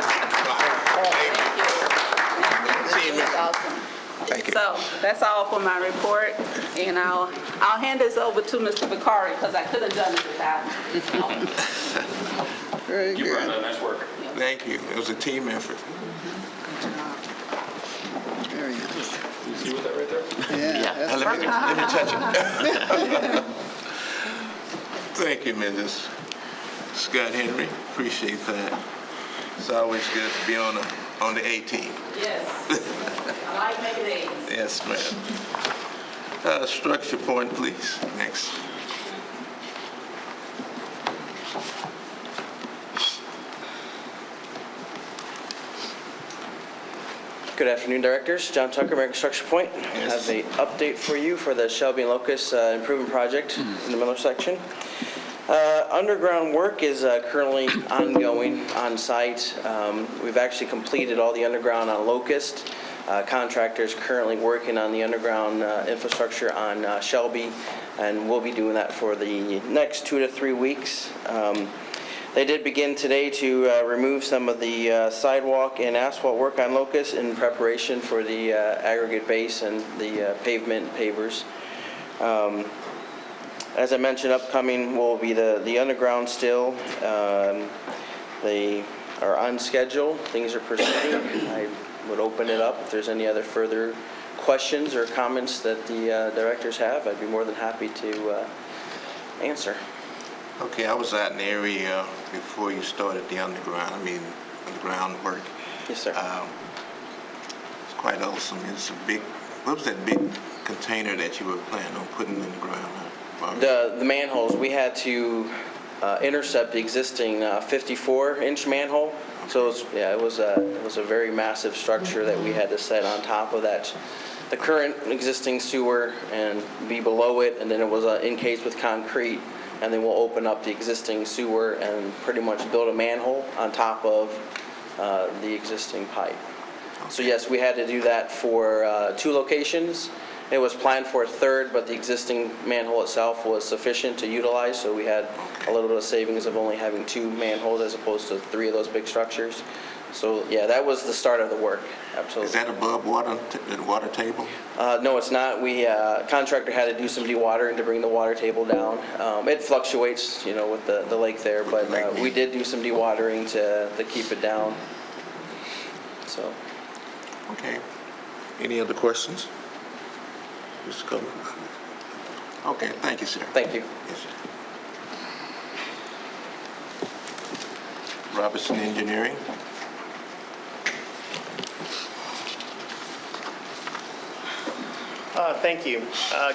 Thank you. That's awesome. Thank you. So that's all for my report, and I'll hand this over to Mr. Vicari, because I could have done it without him. Very You good. brought nice work. Thank you. It was a team effort. Very nice. You see with that right there? Yeah. Let me touch it. Thank you, Mrs. Scott Henry. Appreciate that. It's always good to be on the A team. Yes. I like making A's. Yes, ma'am. Structure point, please. Next. Good afternoon, directors. John Tucker, American Structure Point. I have an update for you for the Shelby and Locust improvement project in the Miller section. Underground work is currently ongoing on site. We've actually completed all the underground on Locust. Contractors currently working on the underground infrastructure on Shelby, and we'll be doing that for the next 2 to 3 weeks. They did begin today to remove some of the sidewalk and asphalt work on Locust in preparation for the aggregate base and the pavement pavers. As I mentioned, upcoming will be the underground still. They are on schedule. Things are proceeding. I would open it up if there's any other further questions or comments that the directors have. I'd be more than happy to answer. Okay, I was out in the area before you started the underground work. Yes, sir. It's quite awesome. It's a big, what was that big container that you were planning on putting in the ground? The manholes, we had to intercept the existing 54-inch manhole. So it was a very massive structure that we had to set on top of that, the current existing sewer, and be below it, and then it was encased with concrete, and then we'll open up the existing sewer and pretty much build a manhole on top of the existing pipe. So yes, we had to do that for 2 locations. It was planned for a third, but the existing manhole itself was sufficient to utilize, so we had a little bit of savings of only having 2 manholes as opposed to 3 of those big structures. So yeah, that was the start of the work, absolutely. Is that above the water table? No, it's not. Contractor had to do some dewatering to bring the water table down. It fluctuates, with the lake there, but we did do some dewatering to keep it down. So. Okay. Any other questions? Mr. Coleman? Okay, thank you, sir. Thank you. Yes, sir. Robertson Engineering. Thank you.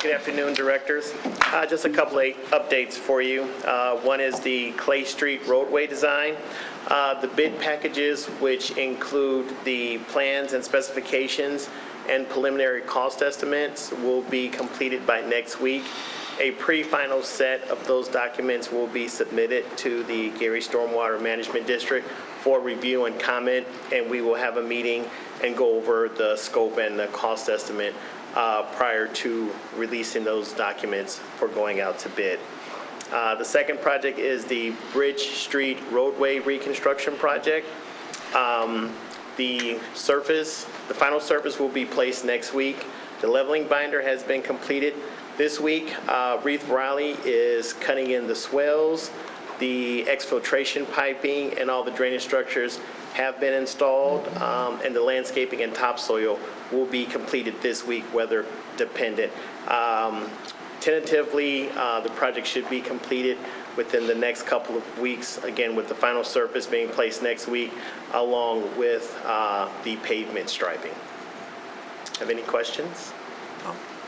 Good afternoon, directors. Just a couple of updates for you. One is the Clay Street roadway design. The bid packages, which include the plans and specifications and preliminary cost estimates, will be completed by next week. A pre-final set of those documents will be submitted to the Gary Stormwater Management District for review and comment, and we will have a meeting and go over the scope and the cost estimate prior to releasing those documents for going out to bid. The second project is the Bridge Street roadway reconstruction project. The final surface will be placed next week. The leveling binder has been completed this week. Reeve Riley is cutting in the swells. The exfiltration piping and all the drainage structures have been installed, and the landscaping and topsoil will be completed this week, weather dependent. Tentatively, the project should be completed within the next couple of weeks, again, with the final surface being placed next week, along with the pavement striping. Have any questions?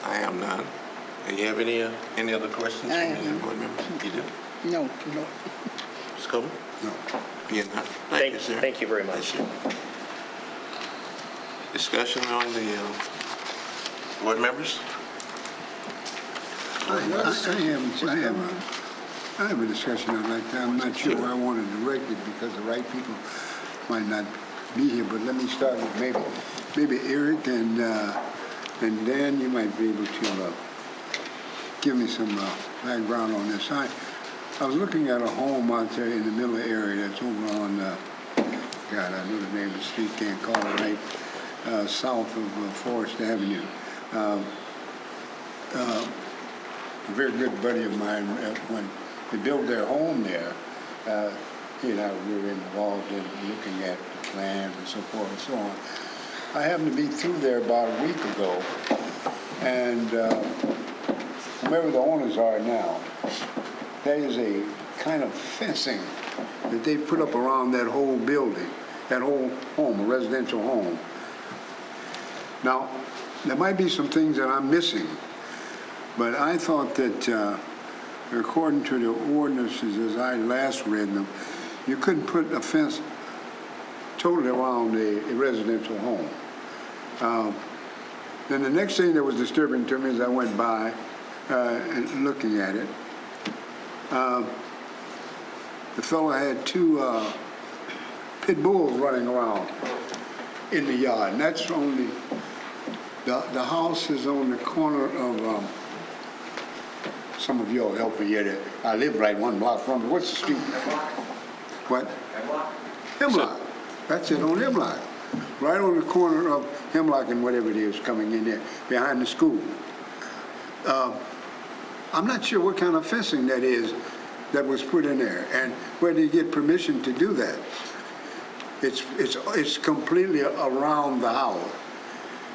I have none. Do you have any other questions from any of the board members? You do? No. Ms. Coleman? No. Being none. Thank you, sir. Thank you very much. Discussion on the board members? I have a discussion I'd like to. I'm not sure where I want to direct it because the right people might not be here, but let me start with maybe Eric and Dan, you might be able to give me some background on this. I was looking at a home out there in the middle area that's over on, God, I know the name of the street, can't call it right, south of Forest Avenue. A very good buddy of mine, when they built their home there, he and I were involved in looking at the plans and so forth and so on. I happened to be through there about a week ago, and whoever the owners are now, there is a kind of fencing that they put up around that whole building, that whole home, a residential home. Now, there might be some things that I'm missing, but I thought that according to the ordinances as I last read them, you couldn't put a fence totally around a residential home. Then the next thing that was disturbing to me as I went by and looking at it, the fellow had two pit bulls running around in the yard, and that's only, the house is on the corner of, some of you will help me here. I live right one block from it. What's the street? What? Hemlock. That's it, on Hemlock. Right on the corner of Hemlock and whatever it is coming in there, behind the school. I'm not sure what kind of fencing that is that was put in there and where they get permission to do that. It's completely around the house.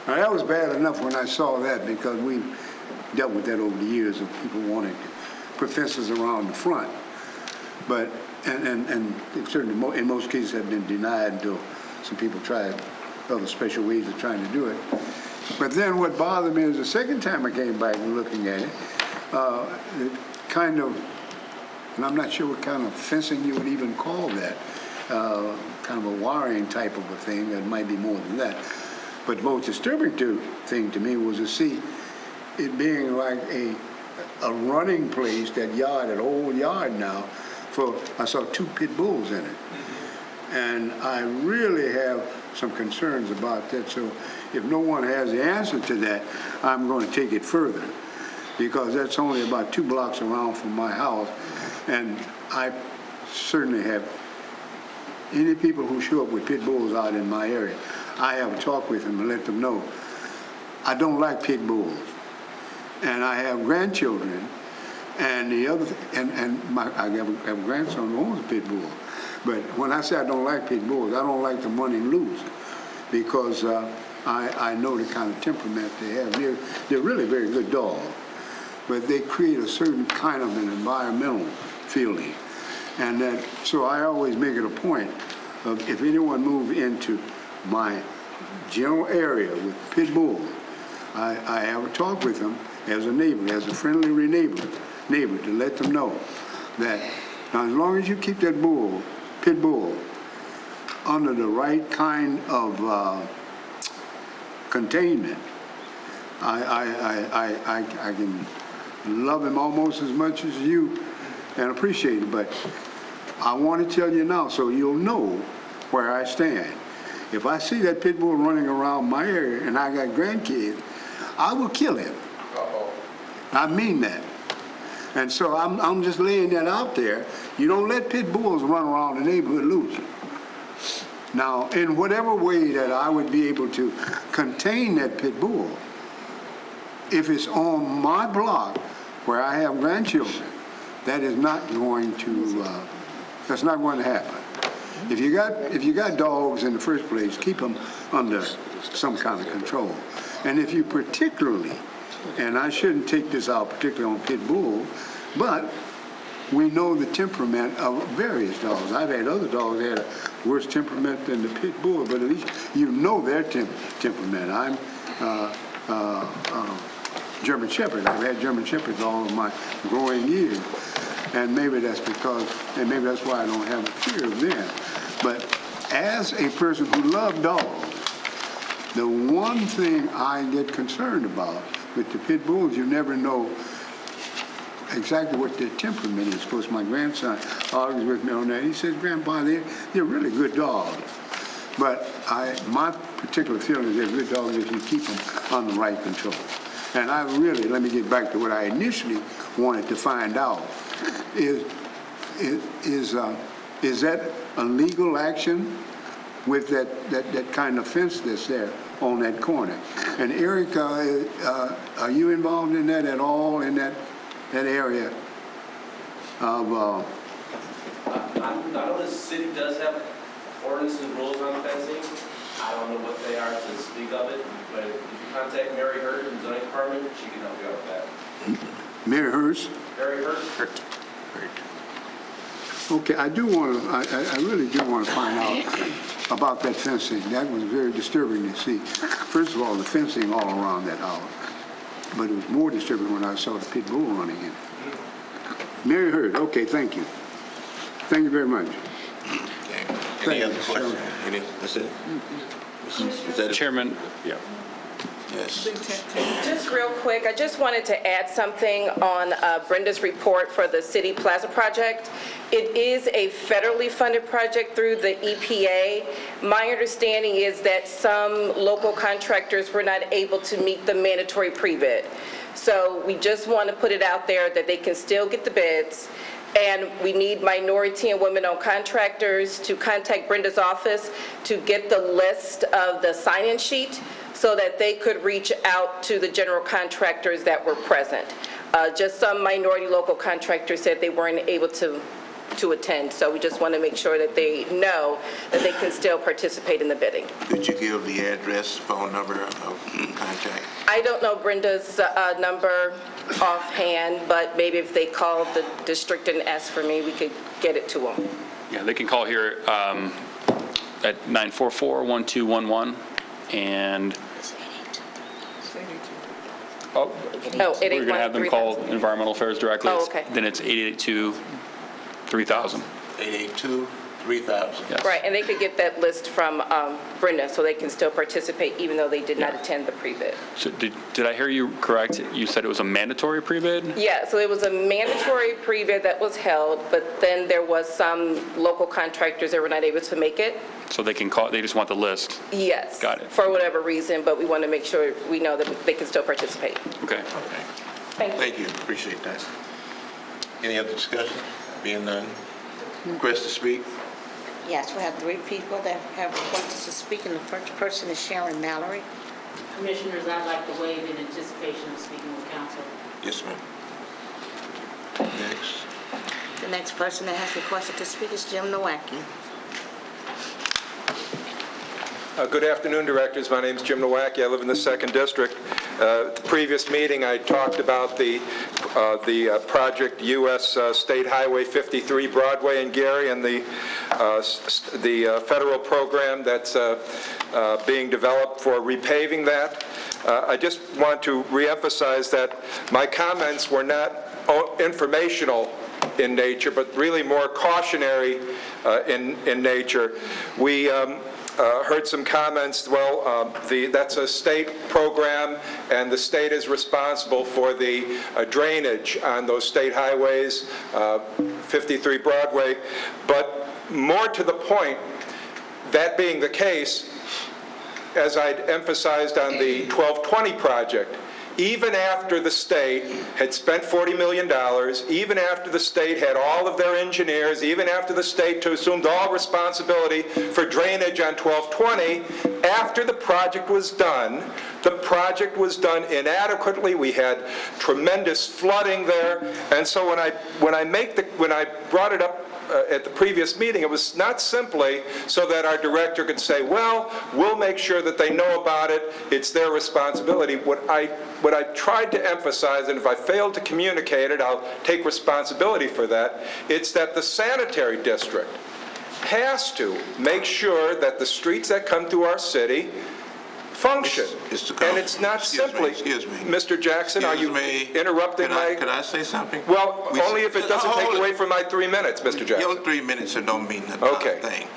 Now that was bad enough when I saw that because we dealt with that over the years of people wanting to put fences around the front. But, and certainly in most cases have been denied until some people tried other special ways of trying to do it. But then what bothered me is the second time I came back and looking at it, it kind of, and I'm not sure what kind of fencing you would even call that, kind of a wiring type of a thing, that might be more than that. But the most disturbing thing to me was to see it being like a running place, that yard, that old yard now, I saw two pit bulls in it. And I really have some concerns about that. So if no one has the answer to that, I'm going to take it further, because that's only about 2 blocks around from my house. And I certainly have, any people who show up with pit bulls out in my area, I have a talk with them and let them know, I don't like pit bulls. And I have grandchildren, and the other, I have a grandson who owns a pit bull. But when I say I don't like pit bulls, I don't like them running loose, because I know the kind of temperament they have. They're really very good dogs, but they create a certain kind of an environmental feeling. And that, so I always make it a point of, if anyone moves into my general area with pit bulls, I have a talk with them as a neighbor, as a friendly neighbor, to let them know that now as long as you keep that pit bull, under the right kind of containment, I can love him almost as much as you and appreciate it, but I want to tell you now so you'll know where I stand. If I see that pit bull running around my area and I got grandkids, I will kill him. I mean that. And so I'm just laying that out there. You don't let pit bulls run around the neighborhood loose. Now, in whatever way that I would be able to contain that pit bull, if it's on my block where I have grandchildren, that is not going to, that's not going to happen. If you got dogs in the first place, keep them under some kind of control. And if you particularly, and I shouldn't take this out particularly on pit bull, but we know the temperament of various dogs. I've had other dogs that had a worse temperament than the pit bull, but at least you know their temperament. I'm German Shepherd. I've had German Shepherds all of my growing years. And maybe that's why I don't have a fear of them. But as a person who loves dogs, the one thing I get concerned about with the pit bulls, you never know exactly what their temperament is. Of course, my grandson argues with me on that. He says, Grandpa, they're really good dogs. But my particular feeling is they're good dogs if you keep them under the right control. And I really, let me get back to what I initially wanted to find out. Is that a legal action with that kind of fence that's there on that corner? And Erica, are you involved in that at all, in that area of... I know the city does have ordinances and rules on fencing. I don't know what they are to speak of it, but if you contact Mary Hurt in the zoning department, she can help you out with that. Mary Hurst? Mary Hurt? Okay, I really do want to find out about that fencing. That was very disturbing to see. First of all, the fencing all around that house. But it was more disturbing when I saw the pit bull running in. Mary Hurd, okay, thank you. Thank you very much. Any other questions? That's it? Is that it? Chairman, yeah. Yes. Just real quick, I just wanted to add something on Brenda's report for the City Plaza project. It is a federally funded project through the EPA. My understanding is that some local contractors were not able to meet the mandatory pre-bid. So we just want to put it out there that they can still get the bids. And we need minority and women-owned contractors to contact Brenda's office to get the list of the sign-in sheet so that they could reach out to the general contractors that were present. Just some minority local contractors said they weren't able to attend, so we just want to make sure that they know that they can still participate in the bidding. Could you give the address, phone number of contact? I don't know Brenda's number offhand, but maybe if they call the district and ask for me, we could get it to them. Yeah, they can call here at 944-1211 and we're going to have them call Environmental Affairs directly. Oh, okay. Then it's 882-3000. 882-3000. Yes. Right, and they could get that list from Brenda, so they can still participate even though they did not attend the pre-bid. So did I hear you correct? You said it was a mandatory pre-bid? Yeah, so it was a mandatory pre-bid that was held, but then there was some local contractors that were not able to make it. So they can call, they just want the list? Yes. Got it. For whatever reason, but we want to make sure we know that they can still participate. Okay. Thank you. Thank you, appreciate that. Any other discussion? Being none, request to speak? Yes, we have 3 people that have requested to speak, and the first person is Sharon Mallory. Commissioners, I'd like to waive in anticipation of speaking with council. Yes, ma'am. Next. The next person that has requested to speak is Jim Nowacki. Good afternoon, directors. My name is Jim Nowacki. I live in the 2nd District. At the previous meeting, I talked about the project U.S. State Highway 53 Broadway in Gary and the federal program that's being developed for repaving that. I just want to reemphasize that my comments were not informational in nature, but really more cautionary in nature. We heard some comments, well, that's a state program, and the state is responsible for the drainage on those state highways, 53 Broadway. But more to the point, that being the case, as I'd emphasized on the 1220 project, even after the state had spent $40 million, even after the state had all of their engineers, even after the state assumed all responsibility for drainage on 1220, after the project was done inadequately. We had tremendous flooding there, and so when I brought it up at the previous meeting, it was not simply so that our director could say, well, we'll make sure that they know about it, it's their responsibility. What I tried to emphasize, and if I failed to communicate it, I'll take responsibility for that, it's that the sanitary district has to make sure that the streets that come through our city function. And it's not simply, excuse me. Mr. Jackson, are you interrupting my... Could I say something? Well, only if it doesn't take away from my 3 minutes, Mr. Jackson. Your 3 minutes don't mean a thing.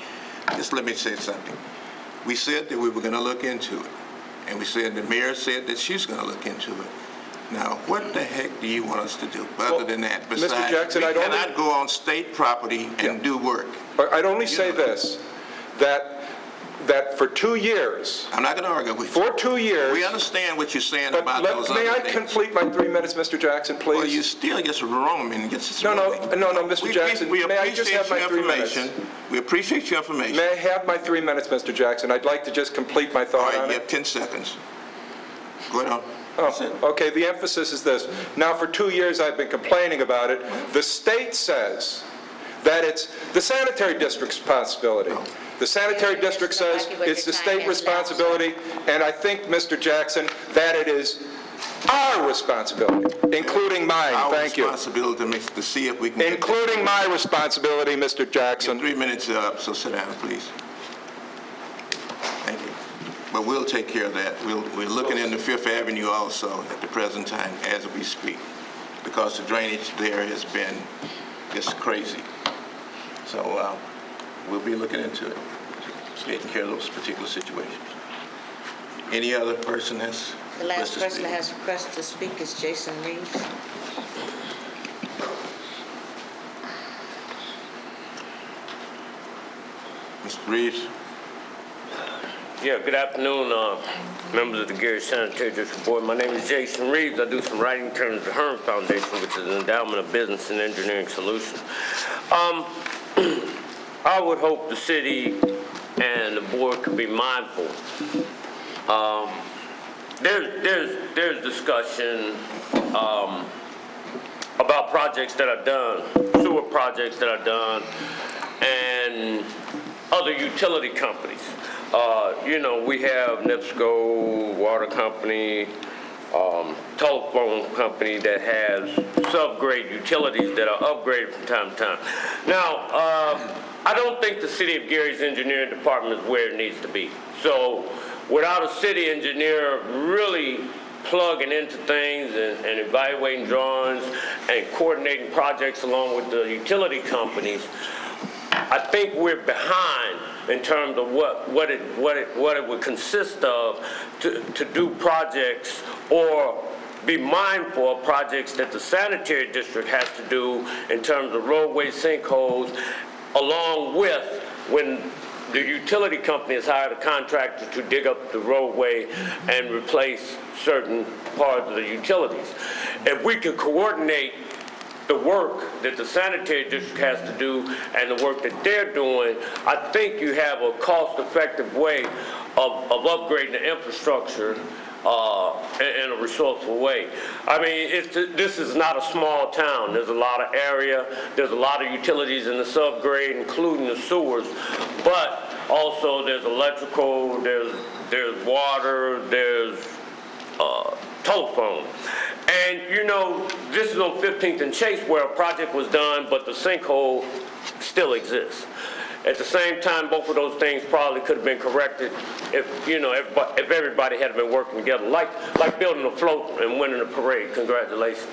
Just let me say something. We said that we were going to look into it, and we said the mayor said that she's going to look into it. Now, what the heck do you want us to do other than that? Besides, Mr. Jackson, we cannot go on state property and do work. I'd only say this, that for 2 years... I'm not going to argue with you. For 2 years... We understand what you're saying about those other things. May I things. complete my 3 minutes, Mr. Jackson, please? Well, you still get roaming. No, Mr. Jackson, may I just have my 3 minutes? We appreciate your information. May I have my 3 minutes, Mr. Jackson? I'd like to just complete my thought on it. All right, you have 10 seconds. Go ahead on. Oh, okay, the emphasis is this. Now, for 2 years, I've been complaining about it. The state says that it's the sanitary district's responsibility. The sanitary district says it's the state responsibility, and I think, Mr. Jackson, that it is our responsibility, including mine. Thank you. Our responsibility to see if we can... Including my responsibility, Mr. Jackson. Your 3 minutes are up, so sit down, please. Thank you. But we'll take care of that. We're looking into Fifth Avenue also at the present time as we speak, because the drainage there has been just crazy. So we'll be looking into it, taking care of those particular situations. Any other person has... The last person that has requested to speak is Jason Reeves. Mr. Reeves. Yeah, good afternoon, members of the Gary Sanitary District Board. My name is Jason Reeves. I do some writing in terms of the Hearn Foundation, which is an endowment of business and engineering solutions. I would hope the city and the board could be mindful. There's discussion about projects that are done, sewer projects that are done, and other utility companies. You know, we have NIPSCO, water company, telephone company that has subgrade utilities that are upgraded from time to time. Now, I don't think the City of Gary's engineering department is where it needs to be. So without a city engineer really plugging into things and evaluating drawings and coordinating projects along with the utility companies, I think we're behind in terms of what it would consist of to do projects or be mindful of projects that the sanitary district has to do in terms of roadway sinkholes, along with when the utility company has hired a contractor to dig up the roadway and replace certain parts of the utilities. If we could coordinate the work that the sanitary district has to do and the work that they're doing, I think you have a cost-effective way of upgrading the infrastructure in a resourceful way. I mean, this is not a small town. There's a lot of area. There's a lot of utilities in the subgrade, including the sewers. But also there's electrical, there's water, there's telephone. And, you know, this is on 15th and Chase where a project was done, but the sinkhole still exists. At the same time, both of those things probably could have been corrected if, if everybody had been working together, like building a float and winning a parade. Congratulations.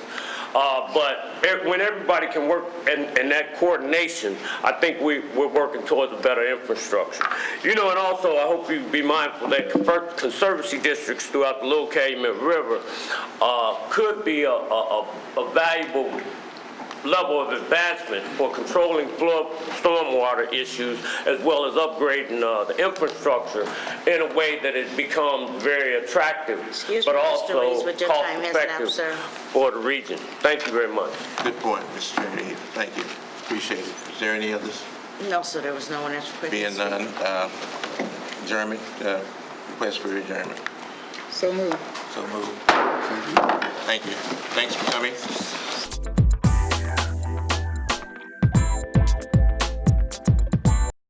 But when everybody can work in that coordination, I think we're working towards a better infrastructure. And also I hope you be mindful that conservancy districts throughout the Little Calumet River could be a valuable level of advancement for controlling flood, stormwater issues, as well as upgrading the infrastructure in a way that it becomes very attractive, but also cost-effective for the region. Thank you very much. Good point, Mr. Chairman. Thank you. Appreciate it. Is there any others? No, sir, there was no one else requested. Being none, adjournment, request for adjournment. So moved. So moved. Thank you. Thanks for coming.